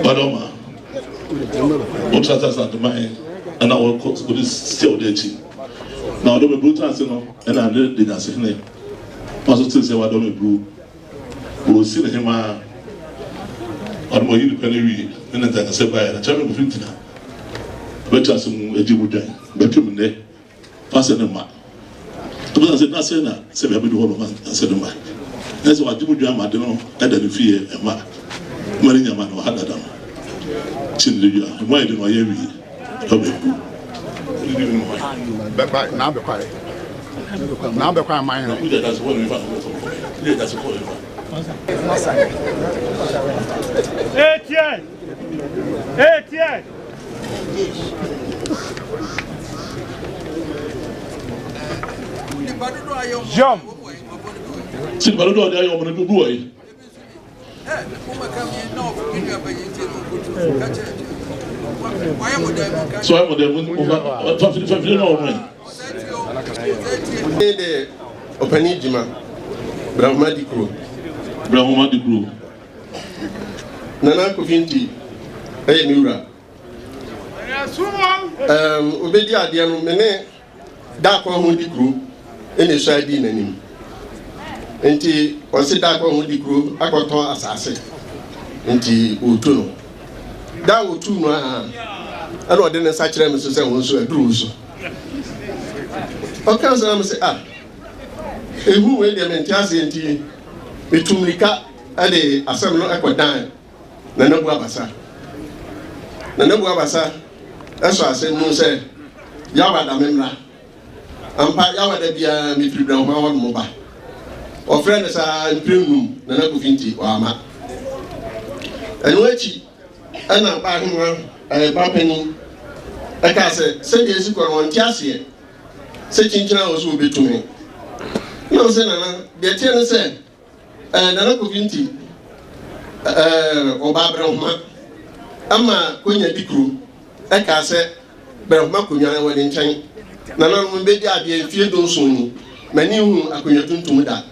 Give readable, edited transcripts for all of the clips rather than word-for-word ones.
Madoma, what does that mind? And I will still there. Now, I don't be brutal, and I did not say name. Also, say, I don't be blue. We'll see him. I'm going to penny and then I said, by a channel of Fintina. Better some Ejibujan, better than there. Pass in the mark. I said, not saying that, say, I'll be the whole of I said, man. That's what Jibujan, I don't know, I don't fear a mark. Marina man or Hadadam. Chindia, why do I hear me? Now be quiet. Now be quiet, my hand. That's what we found. That's what we found. Etienne! Etienne! Jump! Si Baludo, they are on the boy. So I'm the opening Jima, Brahmadi crew. Brahmadi crew. Nana Kofinti, Mura. Obedi Adiano Mene, Dark one crew, any side in him. Enti wasi dark one crew, I got on assassin. Enti Utuno. That would two no. I don't didn't such them as I was so a bruise. Okay, so I'm say, who will the mentality Bitumika at the assembly Aquadan, Nanabuabasa. Nanabuabasa, that's why I said, no, say, Yawada Memra. And Yawada be a Mitri Brown Moba. Or friends are in Primum, Nanabufinti, or Ama. And Wechi, and I'm buying a bapping. I can't say years ago on Tiasia. Setting Charles will be to me. No, Senana, the tenant said, Nanabufinti, or Barbara. Ama kwenye dikru eka se beroma konwa wani nchen na na mo be dia de fie do so ni mani hu akonwa tuntum da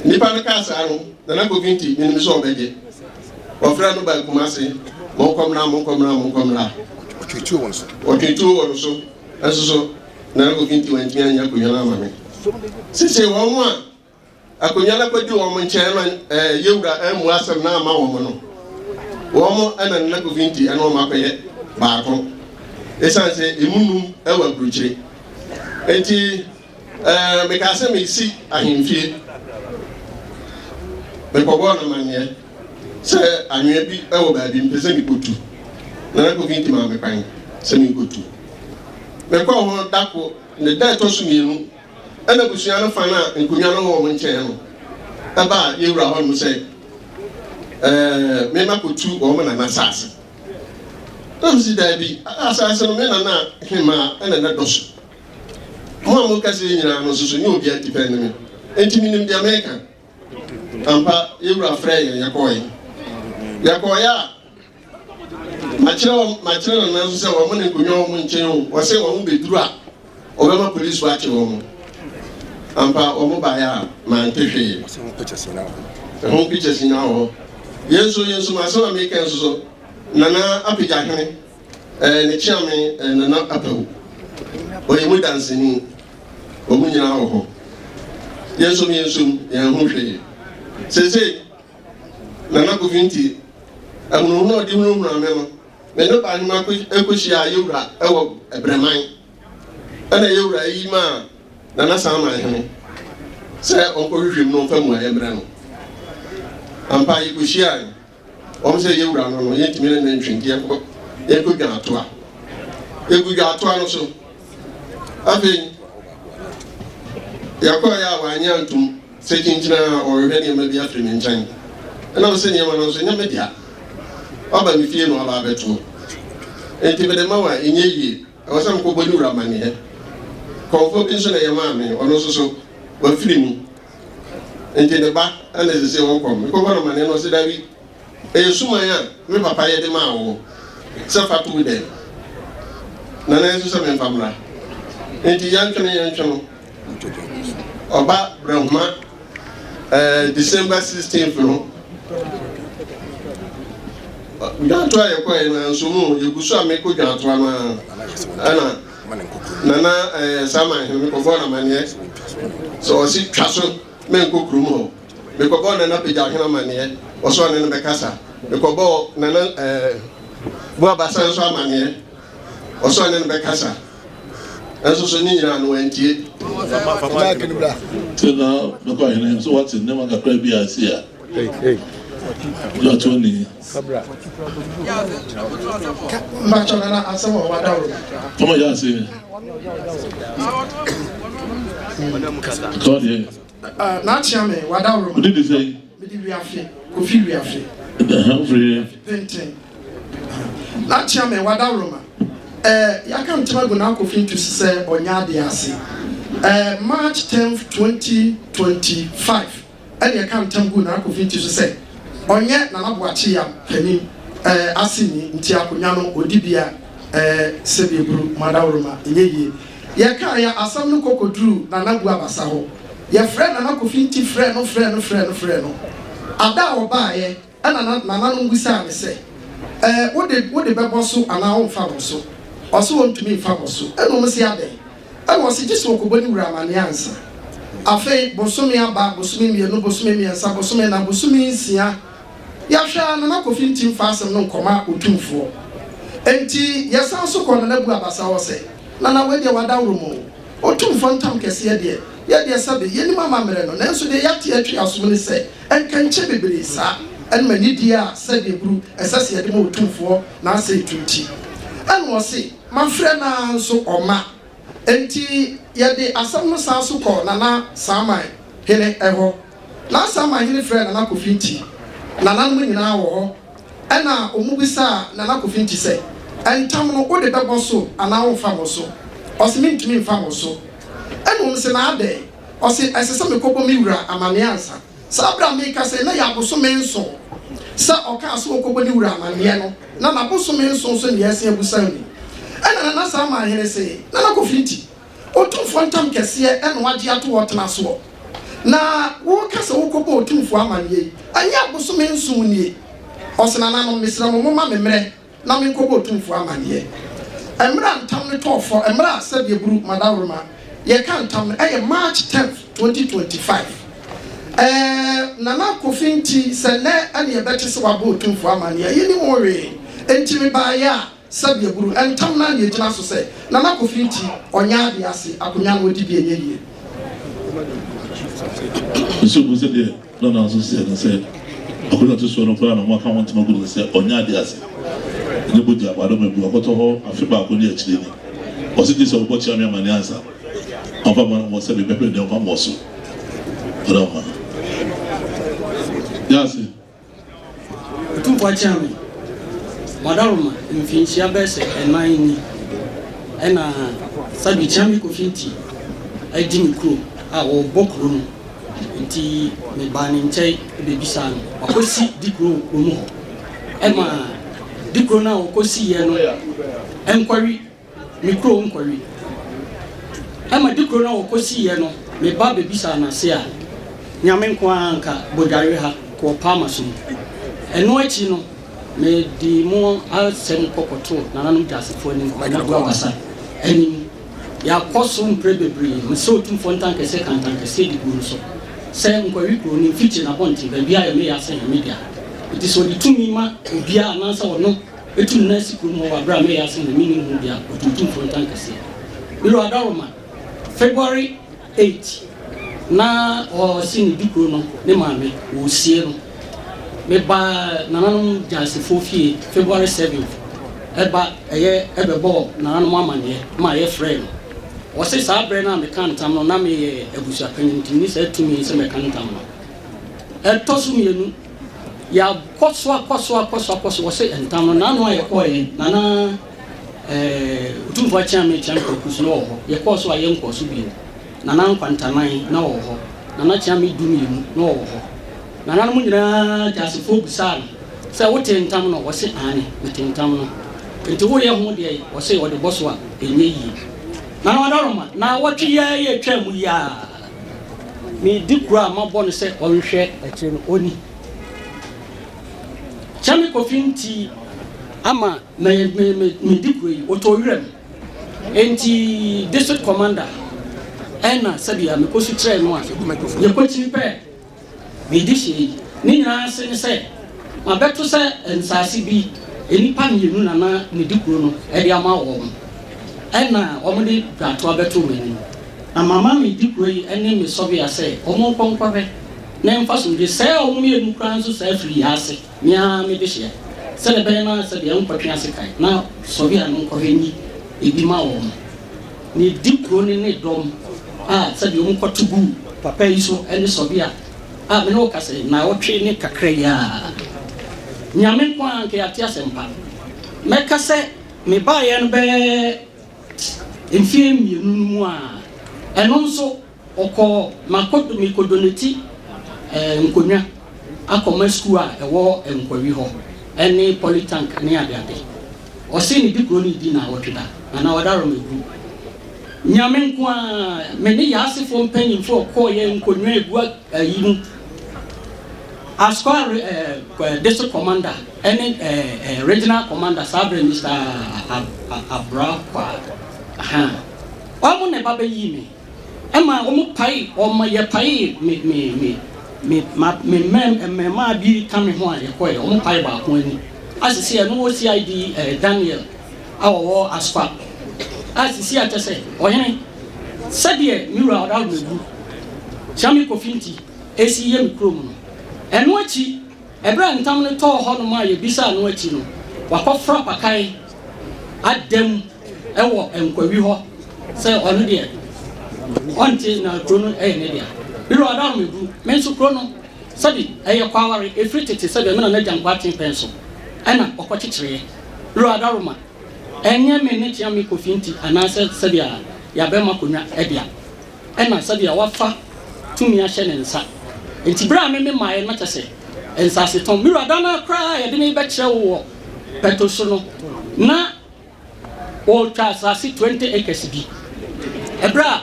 nipa na ka sa no na ko vinti ni mi so beje ofra no ba kumase mo komra otutu won so enso na ko vinti wan tian ya konwa na mame sisi won mu a akonwa na kwadi won nchen na yewura amu asem na ama won no Womo ana na Kofinti ana o makoye baako esanse emunum ewa bruchire enti me ka se me si ahemfie me kobo na manye se anwe bi ewo ba bi mpese mi kotu na Kofinti ma me kwan se mi kotu me ko ho dako ne da to so mienu ana busua no fa na nkunya no ho mo nchen no aba yewura ho no se me makotu o mo na nasase am si dabi asase no me na na hema na doso mo mo kase nyina no so ni obi antipe ne me enti minim di America ampa yewura frey yakoy machira na so se wo mo ne konyo mo nchen wo se wo mo beduru a o be ma police wa che wo mo ampa o mo ba ya ma ntehwe ho pictures na ho Yesu maso American so nana apija hene ne chiame nana apahu oye mu dance ni o mu nyina ho Yesu ya hu hwe sese nana Kofinti amuno no di hunu na me no me no ba hima ekohia yewura ewo ebreman ana yewura yi ma na sama hene se onko hwehwem no famu ayemre no ampa yi kohia o se yewura no yentimi na ntwinti ekọ gwa atoa egugwa atoa no so afi yakọ ya wanya ntum se kintina o hwehwe ne ma bi afri me nkyɛn na se ne ma no so nya media aba mi fie no aba beto enti be de ma wa enye yie e se mko boni wura mane he konfo bi so na ye ma me ono so wa firi mu enti ne ba ana se won kom ko ba mane no se dawi e suma ya me papa ye de ma wo se fatu de na na so se me famra enti yankene oba brahma December 16th no Gantwa yeko na nsumu yegusu ameko gantwa na ana nana sama he ko bona mane so si twaso men ko krum ho me ko bona na peja hena mane o so ne be kasa me ko bo nana bo abasa so mane o so ne be kasa enso so ni nyina no entie tena me ko hena so what ne ma ka kra bi asia hey ya Tony kabra mbachana asawa wadawo kama ya se Tony na chiame wadawo what did you say me di wiafe kofi wiafe free painting na chiame wadawo ma ya kan tema go na kofi to se onya de ase March 10th 2025 and ya kan tem go na kofi to se onye na naboachi ya panin asini nti akonya no odibia sebebru madawroma enyeyi ye ka ya asam no kokoduru na nabu abasa ho ye frɛ na nakofinti frɛ no ada obaye ana na no ngusa me se wode bebo so ana wo mfa wo so oso wontumi mfa wo so eno mo se aden eno se giso okoboni wura mane ansa afei bosome aba bosome mienu bosome miensa bosome na bosome nsia ya hwa na nakofinti mfa asem no nkoma otumfo enti yesan so ko na bu abasa wo se na we de wadawromo otumfo ntam kese ye de sabe ye ni mama mere no nanso de yate atwi asom ne se enkanche bebre sa en manidi a sabe bru esase ye de mo otumfo na asa etunti en wo se mafre na nso oma enti ye de asam no sa so ko na saman hene eho na saman hene frɛ na nakofinti na nanmu nyina wo ho ena omubisa na nakofinti se entam no wo de bebo so ana wo fa mo so osimi ntumi mfa mo so enu nse na ade osi esese me kobo mi wura amane ansa sabra me ka se na ya boso me nso sa oka so kobo ni wura amane no na boso me nso so ne yesi abusan ni ena na sa ma hene se na nakofinti otumfo ntam kese enu wagye ato wotena so na wo kasa wo kobo otumfo amane anya boso me nso ni osena na no misra mo ma memre na me kobo otumfo amane emra ntam ne tofo emra sabe buru madawroma ye kan tam March 10th 2025 nana kofinti se ne ane ye beti se wabo otumfo amane ye ni worry enti me ba ya sabe buru entam na ye gina so se nana kofinti onya de ase akonya no odi bi enye so go say there no so say na say akonya to so no for na mo aka want to go say onya de ase ne bodi abado me bi okoto ho afiba akoni akire ni o se dis obo chi amane ansa Enfin, moi, c'est le peuple de Mosso. Vraiment. Merci. Tout pour Chami. Madame, une fille, si abaisse, elle m'a une. Elle a salué Chami Kofinti. Elle dit micro. Ah, au Bokrum. Et dit, mais Baninche, baby san. Aussi, dit gros, elle m'a dit gros, now, aussi, inquiry, micro inquiry. Ama dikro na okosi ye no me ba bebisa na se a nyame nko anka bodware ha ko pama so eno achi no me di mo asem kokoto na nanom jasefo ni na gwa wasa enim ya koso mpre bebre me so tumfo ntan kese kantan kese di guru so se nko wikro ni fiche na ponti ba bia ya me ya se media it is so di tumi ma obia na sa wono etu na sikuru mo wa bra me ya se na mini hu dia otutu frontan kase biro adaroma February 8 na o sini dikro no ne maame wo sie no me ba nananom jasefo fie February 7 eba ebebo nananom amane ma ye frɛ no wo se saa bre na me kan tam no na me abusu akanti ni se tumi se me kan tam no etosu mienu ya koso wo se entam no na no aye koye nana utumfo achia me chanko kusu no ho ye koso aye nkoso bi nana nkwantanan na wo ho nana chia me dumienu no wo ho nana no nyina jasefo busal se wote entam no wo se ane mete entam no enti wo ye ho de wo se wo de boso a enye yi nana wadaroma na wotwe ye twa mu ya me dikura mabɔ no sɛ ɔnhwɛ akyire no oni Chami kofinti ama me dikura yi otowerem enti district commander ɛna sabia me kosu trɛ no a ye kochi pɛ me dishi ni nyina se ne sɛ ma beto sɛ nsase bi enipa mienu na na me dikura no ɛde ama wɔ ɛna ɔmode dwato abeto mani na mama me dikura yi ene me sobia sɛ ɔmo konkɔbɛ na mfaso de sɛ ɔmo me enu kran so sɛ afiri ase mia me de hye sɛ de bɛn na sɛ de nkɔtwe ase kai na sobia no nkɔhwɛ ni ebi ma wɔ ne dikura ne dɔm a sɛ de ɔmo kɔtugu papa yi so ene sobia a me no kase na ɔtwe ne kakra ya nyame kwa nke ate asempa meka sɛ me ba ye no bɛ mfie mienu mu a eno nso okọ makodo mi kodoneti nkonya akoma school a ewo enkwawi ho ene polytank ne ade o se ni dikro ni di na wotweda na wadaro megu nyame nko a me ne yasefo mpanyimfo okọ ye nkonya egu ayi mu asquad district commander ene regional commander sabre Mr. Abra aha omo ne baba yi me ema omo pai omo ye pai me ma bi kame ho a ye koye omo pai ba ko ani asisi e no CID Daniel awo aspa asisi atese ohene sadie miura oda megu chami kofinti esi ye mikrom no eno achi ebra ntam ne to ho no ma ye bisa no achi no wakofra pakai adem ewo enkwawi ho se onu de onti na krono ne dia biro adam mebu menso krono sabi eye kwaware efritete sabi me na jankwa penso ana okochichire biro adaruma enye me ne tia me kofinti anase sabi a ya be makonwa edia ana sabi a wafa tumi ahye ne nsa enti bra me maaye na chese ensa se ton biro adana kra ye de me be kire wo petoso no na o asase 20 acres bi ebra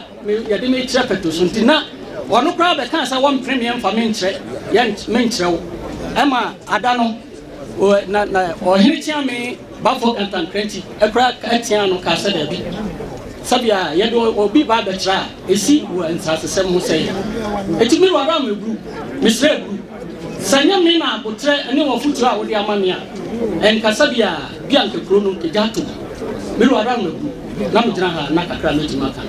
ya de me kire petoso ntina ono kra be kan sa one premium fa me nkire ya me nkire wo ema adano na o hiritia me bafo kantan krenti ekra atia no ka sa da bi sabia ye do obi ba be kira esi wo nsase sem ho sei eti mi wara megru misre gru sanya me na abotre ne wo futura wo de amane a enka sabia bia nke kro no ke jato mi wara megru na mi jira ha na kakra no jima kan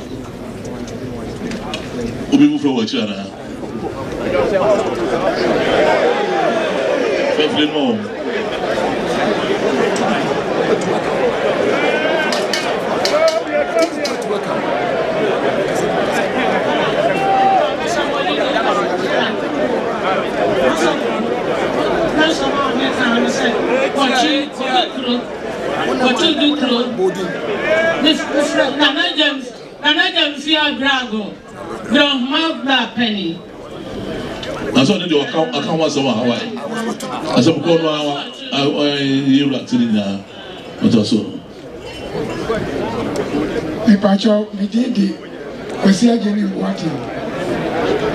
obi mu fro wo kira Fefle mo Aso ni do aka wa so wa Hawaii. Aso ko no you rat ni na. Oto so. Mi pacho mi didi osi ageni wati.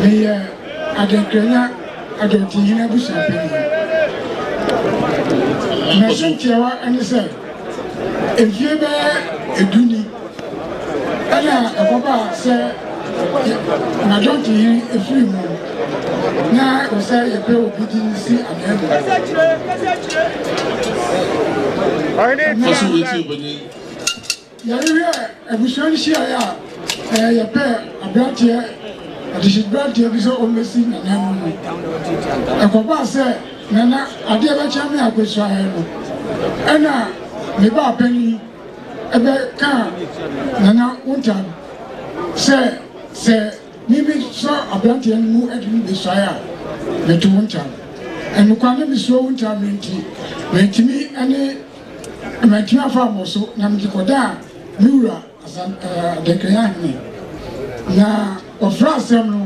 Mi adenkrenya adoti hina busa peni. Na sentiawa anise efiebe eduni ana akoba se na don't hear a free moon. Now, we say a bill be si and Faso wetin bani. Yàrá ẹ̀bùsùn ṣí àyà yẹ pẹ́ abiratiẹ àdìsíbiratiẹ bí sọ ọmọ sí nana mu ẹ̀kọ́ bá sẹ́ nana adé ẹ bẹ kyẹ́ mi àgbẹ̀sọ ayẹ no ẹ̀nà mi bá abẹ́ni ẹ bẹ ká nana wọ́ntà sẹ́ mímí sọ abiratiẹ mu ẹ̀dí mi bẹ sọ ayẹ mi tó wọ́ntà ẹnukwa ne mi sọ wọ́ntà mi ntì mi ẹni mẹtí afa àmọ̀so na mi kọ̀dá mi wura adekanya hene na ọ̀fra asẹ́m no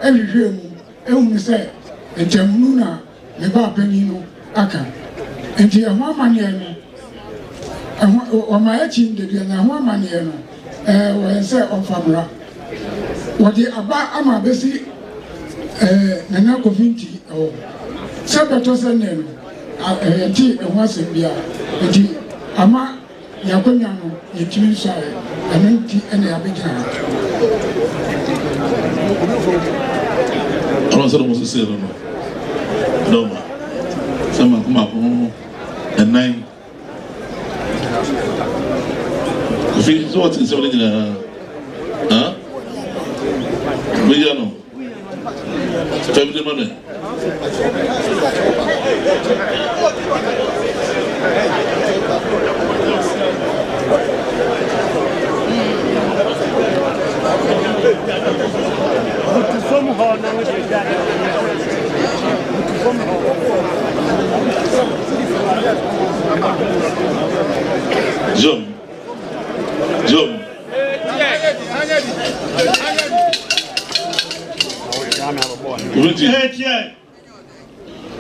ẹ̀hwehwẹ́ mu ehun sẹ́ ntẹ̀munu na mi bá apẹ́ni no aka nti ẹ̀ho amaneɛ no ọ̀ma ẹ̀kyi ndèdè na ẹ̀ho amaneɛ no wọ́n sẹ́ ọ̀famra wọ́de aba ama abẹ́si Nana Kofi nti ẹ̀wọ̀ sẹ́ bẹ̀tọ̀ sẹ́ nẹ̀ no ẹ̀yẹ̀nti ẹ̀ho asẹ́m bia nti ama yakonya no yɛtumi nso ayɛ ɛno nti ɛna yɛabɛgyina Ɔno sɛ ɔmo sisi no no dɔma sɛ mako ɛnan Kofi sɛ wɔte nsɛm no nyinaa bɛgya no fɛm de ma no Jom.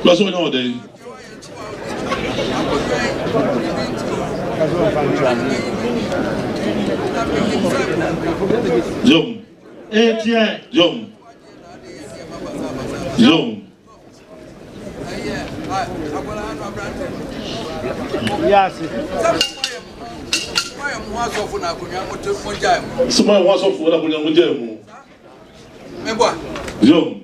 Plus one all day. Jom. Yes. Someone wants off for the Jom.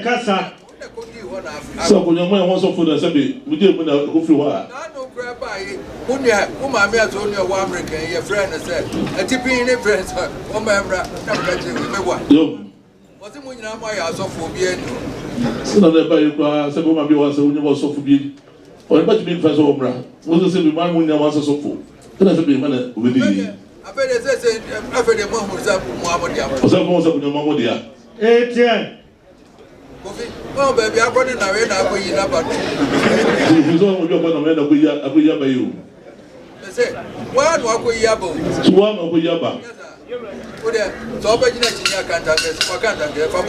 Kasa. So when your man wants off for the Sabi, we did when I go through her. Your friend said, a tipping in a friend, one member, Jom. what's when you're my house of phobia? So that by you, some of my was when you was so forbidden. Or about to be friends of Ombra. Was the same man when you was so full. Then I said, be man with you. I bet I feel the mom was up Muhammad. Was that most of your mama dear? Oh, baby, I'm running away now for you. You don't know what I'm going to by you. They say, one walk with Yabo. So one of Yaba. So, I bet you can't get for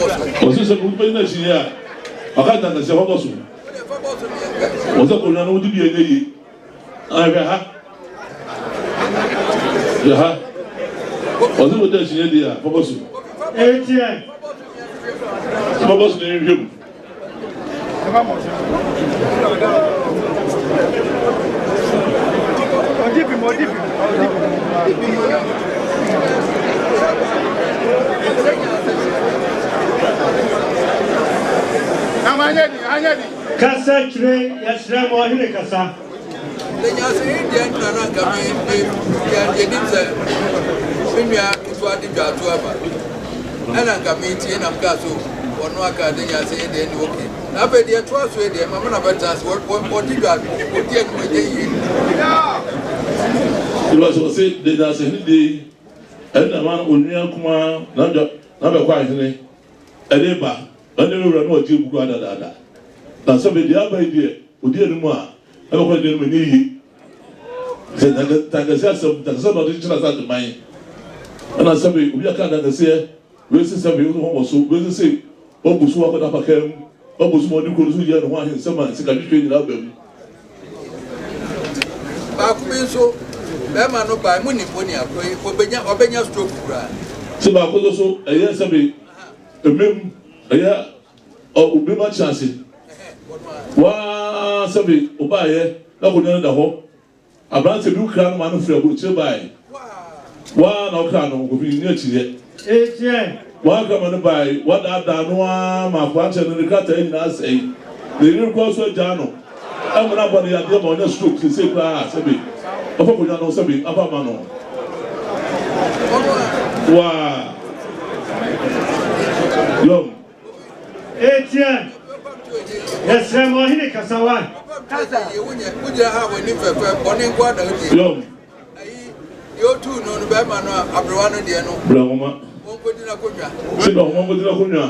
Was this a good business here? I can't understand what was it. Was that going on to be a lady? I have. Was it what does she idea? What was it? What was the name? Kasa kire yasra mo ahine kasa. Then you say Indian and I'm coming to I'm Gaso or no academy. I say then okay. I bet you trust with them. I'm not about us. What you got? What you also say there's a day and a man on Kuma number quite a neighbor. I never know what you got. That's somebody the other idea. Who didn't want. I don't want them to need. Said that somebody just at the mind. And I said, we are kind of say, we see some people who so we say, what was what up again, what was more difficult to do one in some months, can you train up them? So, that man no buy money for Benya stroke. So, I was also a year somebody, a mem, a year, or be much chance. Wow, somebody, Obaya, that would end the whole. A branch of new crown man of your butcher by. One or crown will be near to you. One come on by what I done one, my father and the cat in us say. The real cross were Jano. I'm not one of the other strokes to say, Sabi. Of course, I know Sabi, Abamano. Wow. Young. Etienne. Yes, I'm Mohini Kasawan. Young. You two know the Batman, Abraham, dear no. Brahma. Sit down, one with the Lacunia.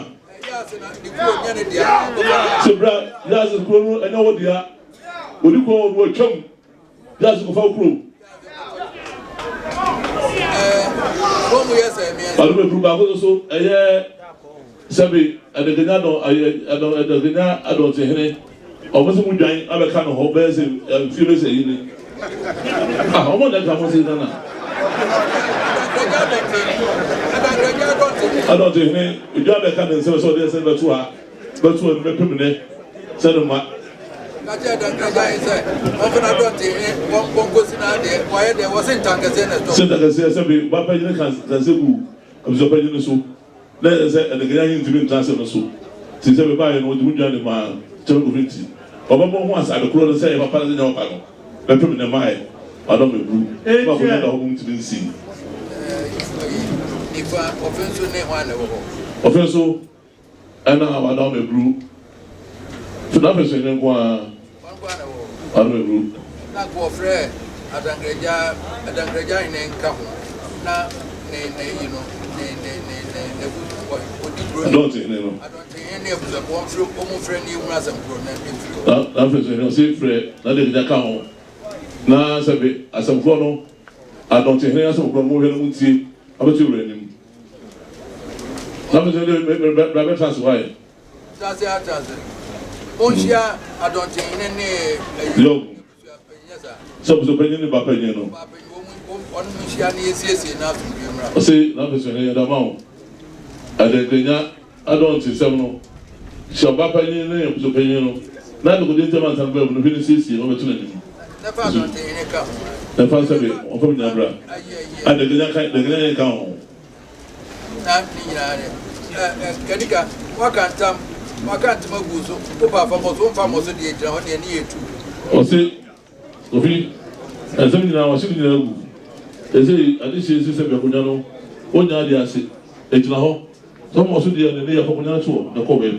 So, Brad, that's a crew, I know what they are. Would you go to a chum? That's a folk crew. I don't know also a year. Sabi, at the Ganado, I don't say any. Or was it dying? I'm a kind of hobbies and furious. I want that I was in Ghana. I don't think any. You have a kind of so there's a tour, but to a permanent. Send them up. I don't think one goes in there. Why there wasn't Tangazen? Send the Gaza, Papa, you can say, I'm so paying so. Let us say, and the guy to be transferred so. Since everybody knows the Munjan man, General Vinci. Obama once I could say, Papa, in your panel. Let him in the mind. I don't know. But we had a home to be seen. If I offensive name one offensive, and now I don't know group. To that person, I don't know group. Not for Fred, I don't Greja in income. Now, you know, I don't think any of the one through almost friendly was a problem. That person, say Fred, that is the account. Now, Sabi, as a follow, I don't think any of them will see about you. That is the that's why. That's the answer. Onsia, I don't think any. Yo, some opinion about Penino. On Michiani is enough to I say, that is any other amount. I don't see several. Shall Papa in the opinion. Not the good intimate and well, the city over to them. The first of it, of Nabra. And the Glen account. Kanika, what can't Maguso, Papa from one famous of the age on the near two. Or say, Sophie, and something I was sitting there. They say, at this is Bunano, one idea, I say, it's now. Some also the other day of Bunano, the COVID.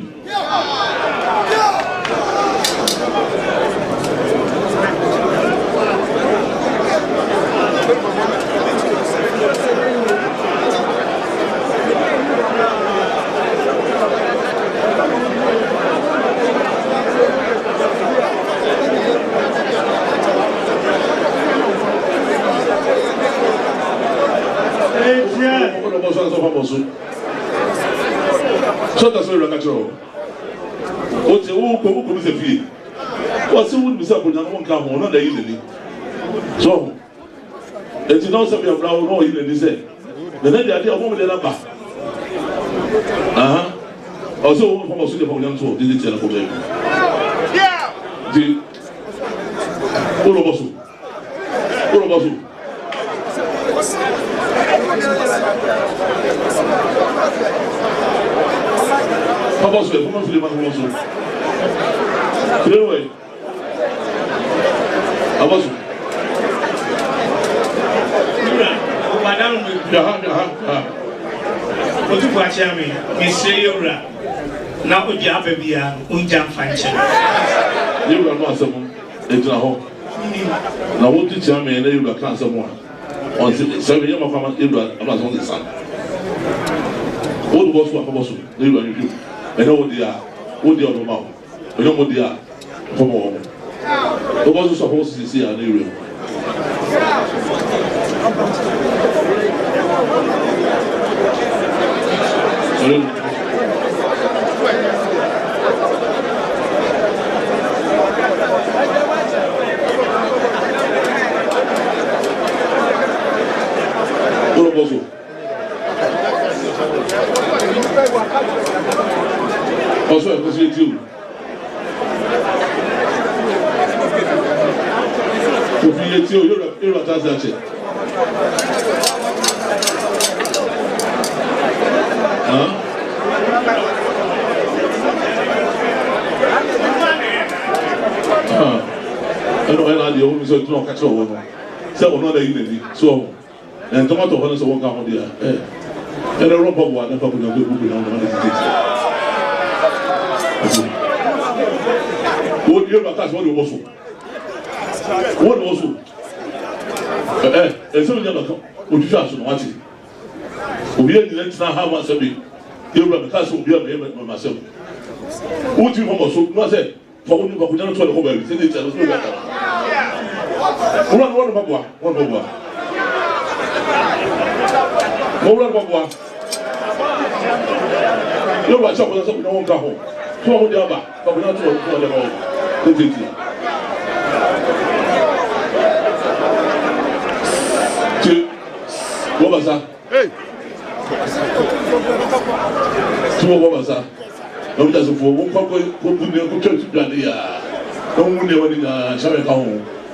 So that's why we're natural. What's the who is a fee? What's the wood beside one come on the evening? So it's not something of brown or even this day. The idea of the number. Also, from a city of young soul, did it tell a yeah. The Urobosu. Papa, so come on, Philip, also. Anyway, I was. Madam, what you watch me? Miss Yura. Now, would you have a beer? Unjam function. You are not someone. It's a home. Now, what did you tell me? And you are someone. On 7 years of I'm not on the sun. What was what was you? I know what they are. What they are about. I know what they are. Come on. It wasn't supposed to see an area. Also, I appreciate you. You're a task. ɛna deɛ wɔn sɛ tuma ɔka kyerɛ wɔn no sɛ ɔno ada yi n'ani so ntoma tɔ hɔ no sɛ wɔn ka ho deɛ ɛna rɔba bɔ a nafa ko na ko ebubu na ɔno ada tete wɔn die ba kaasi wɔn de wɔ so ɛsɛ wɔn nyɛ baka otwitwa aso na wate obi yɛ nyina tena ha ma sɛ bi ewura mi kaasi obi a ma yɛ ma sɛ wɔn ti fɔm ɔso na sɛ fɔwɔ ni baako nyɛ to ɛlɛ kɔ baabi sɛ ne ti ɛlɛ so yɛ kala wɔn ba bua yóò wá sí ọkùnrin sọ fún wọn ká hó fún ọmọdé ọba ọkùnrin náà tún wọn fún ọdẹ wọn tètè tí wọ́n bá sá tí wọ́n bá sá lọ́wọ́ jà sọ fún wọn kọ́ kó kú ní kó tó ìtújà ní yà náà wọ́n mú ní ẹwọ́n ní yà sábẹ̀ ká hó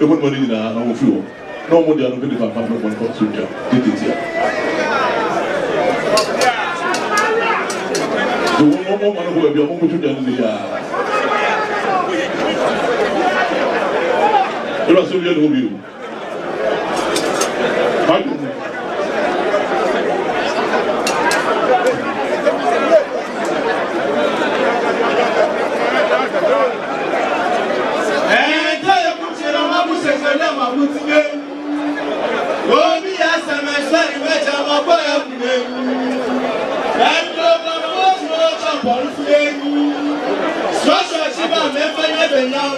ẹ̀kọ́ ní wọn ní yìí náà wọ́n fi wọ́n náà wọ́n mú di àná fún nípa pàmò wọn kọ́ tó ìtújà tètè tí a. So one man who will be a moment to the you are so young of you. Social Chiba, member, never now,